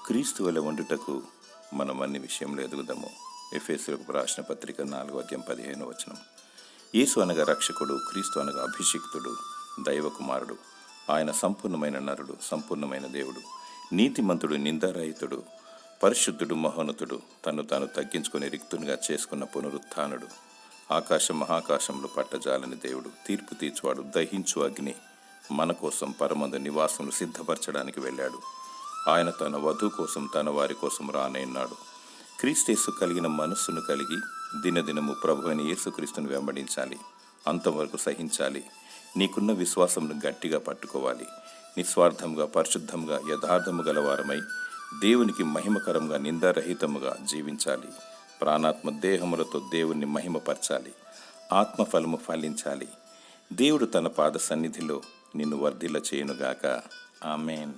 క్రీస్తు వలె వండుటకు మనం అన్ని విషయంలో ఎదుగుదాము. ఎఫెసీయులకు రాసిన పత్రిక 4:15 యేసు అనగా రక్షకుడు, క్రీస్తు అనగా అభిషిక్తుడు, దైవకుమారుడు. ఆయన సంపూర్ణమైన నరుడు, సంపూర్ణమైన దేవుడు, నీతిమంతుడు, నిందారహితుడు, పరిశుద్ధుడు, మహోన్నతుడు, తను తాను తగ్గించుకొని రిక్తునిగా చేసుకున్న పునరుత్థానుడు, ఆకాశం మహాకాశంలో పట్టజాలని దేవుడు, తీర్పు తీర్చువాడు, దహించు అగ్ని, మన కోసం పరమందు నివాసమును సిద్ధపరచడానికి వెళ్ళాడు. ఆయన తన వధువు కోసం, తన వారి కోసం రానయ్యున్నాడు. క్రీస్తు కలిగిన మనస్సును కలిగి దినదినము ప్రభువైన యేసుక్రీస్తును వెంబడించాలి, అంతవరకు సహించాలి. నీకున్న విశ్వాసమును గట్టిగా పట్టుకోవాలి. నిస్వార్థముగా, పరిశుద్ధముగా, యథార్థము గలవారమై దేవునికి మహిమకరంగా, నిందారహితముగా జీవించాలి. ప్రాణాత్మ దేహములతో దేవుణ్ణి మహిమపరచాలి. ఆత్మఫలము ఫలించాలి. దేవుడు తన పాద సన్నిధిలో నిన్ను వర్ధిల్ల చేయునుగాక. ఆమేన్.